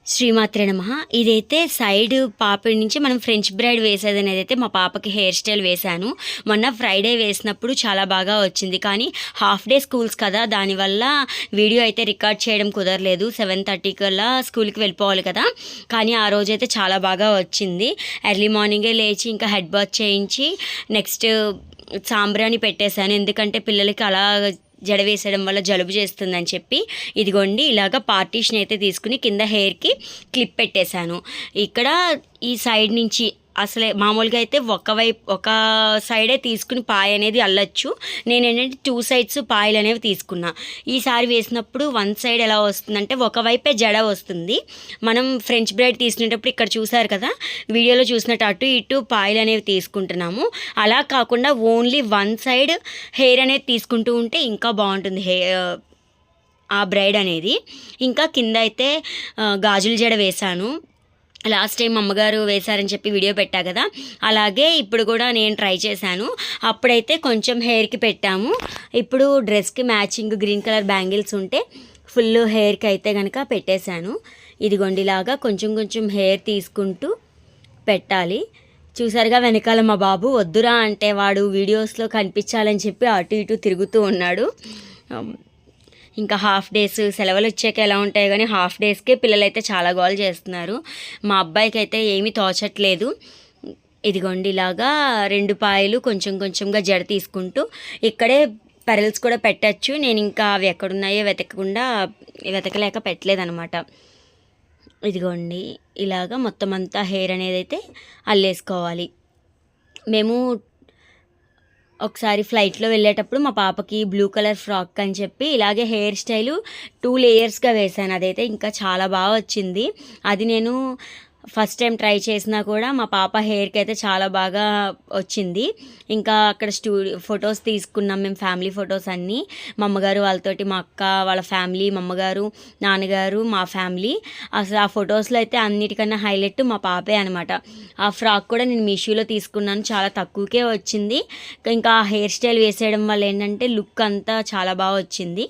శ్రీమాత్రే నమః. ఇదైతే సైడ్ పాపిడి నుంచి మనం ఫ్రెంచ్ బ్రైడ్ వేసేదనేది అయితే మా పాపకి హెయిర్ స్టైల్ వేశాను. మొన్న ఫ్రైడే వేసినప్పుడు చాలా బాగా వచ్చింది. కానీ హాఫ్ డే స్కూల్స్ కదా, దానివల్ల వీడియో అయితే రికార్డ్ చేయడం కుదరలేదు. 7:30 కల్లా స్కూల్కి వెళ్ళిపోవాలి కదా. కానీ ఆ రోజైతే చాలా బాగా వచ్చింది. ఎర్లీ మార్నింగే లేచి ఇంకా హెడ్ బాత్ చేయించి నెక్స్ట్ సాంబ్రాణి పెట్టేశాను. ఎందుకంటే పిల్లలకి అలా జడ వేసేయడం వల్ల జలుబు చేస్తుందని చెప్పి ఇదిగోండి ఇలాగ పార్టీషన్ అయితే తీసుకుని కింద హెయిర్కి క్లిప్ పెట్టేశాను. ఇక్కడ ఈ సైడ్ నుంచి అసలే మామూలుగా అయితే ఒక సైడే తీసుకుని పాయ అనేది అల్లచ్చు. నేను ఏంటంటే 2 సైడ్స్ పాయలు అనేవి తీసుకున్నా. ఈసారి వేసినప్పుడు 1 సైడ్ ఎలా వస్తుందంటే ఒకవైపే జడ వస్తుంది. మనం ఫ్రెంచ్ బ్రైడ్ తీసుకునేటప్పుడు ఇక్కడ చూసారు కదా, వీడియోలో చూసినట్టు అటు ఇటు పాయలు అనేవి తీసుకుంటున్నాము. అలా కాకుండా ఓన్లీ 1 సైడ్ హెయిర్ అనేది తీసుకుంటూ ఉంటే ఇంకా బాగుంటుంది ఆ బ్రైడ్ అనేది. ఇంకా కింద అయితే గాజుల జడ వేశాను. లాస్ట్ టైం అమ్మగారు వేశారని చెప్పి వీడియో పెట్టా కదా, అలాగే ఇప్పుడు కూడా నేను ట్రై చేశాను. అప్పుడైతే కొంచెం హెయిర్కి పెట్టాము. ఇప్పుడు డ్రెస్కి మ్యాచింగ్ గ్రీన్ కలర్ బ్యాంగిల్స్ ఉంటే ఫుల్ హెయిర్కి అయితే కనుక పెట్టేశాను. ఇదిగొండిలాగా కొంచెం కొంచెం హెయిర్ తీసుకుంటూ పెట్టాలి. చూసారుగా వెనకాల మా బాబు వద్దురా అంటే వాడు వీడియోస్లో కనిపించాలని చెప్పి అటు ఇటు తిరుగుతూ ఉన్నాడు. ఇంకా హాఫ్ డేస్ సెలవులు వచ్చాక ఎలా ఉంటాయి కానీ హాఫ్ డేస్కే పిల్లలైతే చాలా గోల్ చేస్తున్నారు. మా అబ్బాయికి అయితే ఏమీ తోచట్లేదు. ఇదిగోండి ఇలాగా 2 పాయలు కొంచెం కొంచెంగా జడ తీసుకుంటూ ఇక్కడే పెరల్స్ కూడా పెట్టచ్చు. నేను ఇంకా అవి ఎక్కడున్నాయో వెతకలేక పెట్టలేదనమాట. ఇదిగోండి ఇలాగా మొత్తం అంతా హెయిర్ అనేది అయితే అల్లేసుకోవాలి. మేము ఒకసారి ఫ్లైట్లో వెళ్ళేటప్పుడు మా పాపకి బ్లూ కలర్ ఫ్రాక్ అని చెప్పి ఇలాగే హెయిర్ స్టైలు 2 లేయర్స్గా వేశాను. అదైతే ఇంకా చాలా బాగా వచ్చింది. అది నేను ఫస్ట్ టైం ట్రై చేసినా కూడా మా పాప హెయిర్కి అయితే చాలా బాగా వచ్చింది. ఇంకా అక్కడ ఫొటోస్ తీసుకున్నాం మేము, ఫ్యామిలీ ఫొటోస్ అన్నీ. మా అమ్మగారు వాళ్ళతోటి, మా అక్క వాళ్ళ ఫ్యామిలీ, మా అమ్మగారు, నాన్నగారు, మా ఫ్యామిలీ. అసలు ఆ ఫొటోస్లో అయితే అన్నిటికన్నా హైలైట్ మా పాపే అనమాట. ఆ ఫ్రాక్ కూడా నేను మీషోలో తీసుకున్నాను, చాలా తక్కువకే వచ్చింది. ఇంకా ఆ హెయిర్ స్టైల్ వేసేయడం వల్ల ఏంటంటే లుక్ అంతా చాలా బాగా వచ్చింది.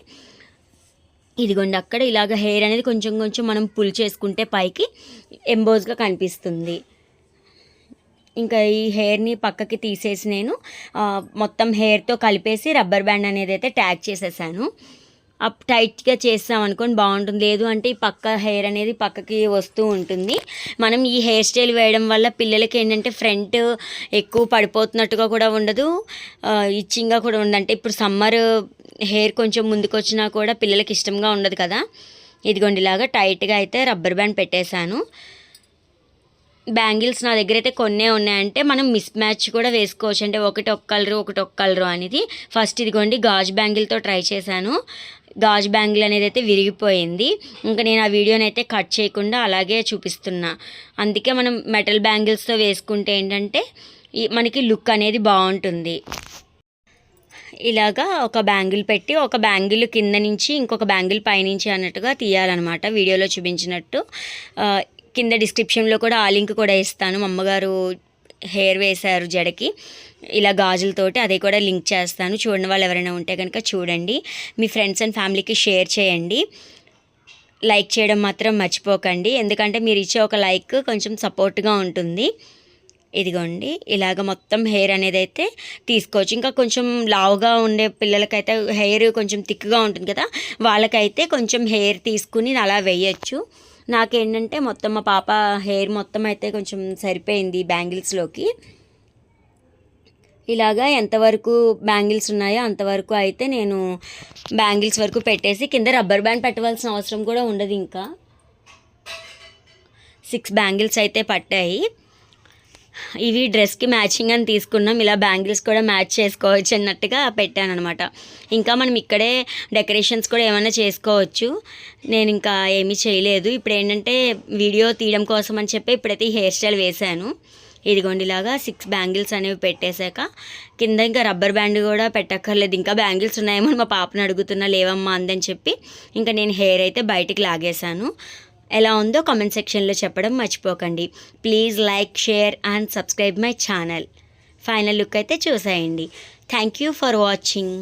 ఇదిగోండి అక్కడ ఇలాగ హెయిర్ అనేది కొంచెం కొంచెం మనం పుల్ చేసుకుంటే పైకి ఎంబోజ్గా కనిపిస్తుంది. ఇంకా ఈ హెయిర్ని పక్కకి తీసేసి నేను మొత్తం హెయిర్తో కలిపేసి రబ్బర్ బ్యాండ్ అనేది అయితే ట్యాగ్ చేసేసాను. అప్ టైట్గా చేస్తాం అనుకోని బాగుంటుంది. లేదు అంటే ఈ పక్క హెయిర్ అనేది పక్కకి వస్తూ ఉంటుంది. మనం ఈ హెయిర్ స్టైల్ వేయడం వల్ల పిల్లలకి ఏంటంటే ఫ్రంట్ ఎక్కువ పడిపోతున్నట్టుగా కూడా ఉండదు, ఇచ్చింగ్గా కూడా ఉండదు. అంటే ఇప్పుడు సమ్మర్ హెయిర్ కొంచెం ముందుకు వచ్చినా కూడా పిల్లలకి ఇష్టంగా ఉండదు కదా. ఇదిగోండి ఇలాగా టైట్గా అయితే రబ్బర్ బ్యాండ్ పెట్టేశాను. బ్యాంగిల్స్ నా దగ్గర అయితే కొన్నే ఉన్నాయంటే మనం మిస్ మ్యాచ్ కూడా వేసుకోవచ్చు. అంటే ఒకటి ఒక కలరు అనేది. ఫస్ట్ ఇదిగోండి గాజు బ్యాంగిల్తో ట్రై చేశాను. గాజు బ్యాంగిల్ అనేది అయితే విరిగిపోయింది. ఇంకా నేను ఆ వీడియోని అయితే కట్ చేయకుండా అలాగే చూపిస్తున్నా. అందుకే మనం మెటల్ బ్యాంగిల్స్తో వేసుకుంటే ఏంటంటే మనకి లుక్ అనేది బాగుంటుంది. ఇలాగా ఒక బ్యాంగిల్ పెట్టి ఒక బ్యాంగిల్ కింద నుంచి ఇంకొక బ్యాంగిల్ పైనుంచి అన్నట్టుగా తీయాలన్నమాట, వీడియోలో చూపించినట్టు. కింద డిస్క్రిప్షన్లో కూడా ఆ లింక్ కూడా ఇస్తాను. మా అమ్మగారు హెయిర్ వేశారు జడకి ఇలా గాజులతోటి, అదే కూడా లింక్ చేస్తాను. చూడని వాళ్ళు ఎవరైనా ఉంటే కనుక చూడండి. మీ ఫ్రెండ్స్ అండ్ ఫ్యామిలీకి షేర్ చేయండి. లైక్ చేయడం మాత్రం మర్చిపోకండి, ఎందుకంటే మీరు ఇచ్చే ఒక లైక్ కొంచెం సపోర్ట్గా ఉంటుంది. ఇదిగోండి ఇలాగ మొత్తం హెయిర్ అనేది అయితే తీసుకోవచ్చు. ఇంకా కొంచెం లావుగా ఉండే పిల్లలకైతే హెయిర్ కొంచెం థిక్గా ఉంటుంది కదా, వాళ్ళకైతే కొంచెం హెయిర్ తీసుకుని అలా వేయచ్చు. నాకేంటంటే మొత్తం మా పాప హెయిర్ మొత్తం అయితే కొంచెం సరిపోయింది బ్యాంగిల్స్లోకి. ఇలాగా ఎంతవరకు బ్యాంగిల్స్ ఉన్నాయో అంతవరకు అయితే నేను బ్యాంగిల్స్ వరకు పెట్టేసి కింద రబ్బర్ బ్యాండ్ పెట్టవలసిన అవసరం కూడా ఉండదు. ఇంకా 6 బ్యాంగిల్స్ అయితే పట్టాయి. ఇవి డ్రెస్కి మ్యాచింగ్ అని తీసుకున్నాం. ఇలా బ్యాంగిల్స్ కూడా మ్యాచ్ చేసుకోవచ్చు అన్నట్టుగా పెట్టాను అనమాట. ఇంకా మనం ఇక్కడే డెకరేషన్స్ కూడా ఏమైనా చేసుకోవచ్చు. నేను ఇంకా ఏమీ చేయలేదు. ఇప్పుడు ఏంటంటే వీడియో తీయడం కోసం అని చెప్పి ఇప్పుడైతే ఈ హెయిర్ స్టైల్ వేశాను. ఇదిగోండి ఇలాగా 6 బ్యాంగిల్స్ అనేవి పెట్టేశాక కింద ఇంకా రబ్బర్ బ్యాండ్ కూడా పెట్టక్కర్లేదు. ఇంకా బ్యాంగిల్స్ ఉన్నాయేమో మా పాపను అడుగుతున్నా, లేవమ్మా అందని చెప్పి ఇంకా నేను హెయిర్ అయితే బయటికి లాగేశాను. ఎలా ఉందో కామెంట్ సెక్షన్లో చెప్పడం మర్చిపోకండి. Please like, share and subscribe my channel. Final look అయితే చూసేయండి. Thank you for watching.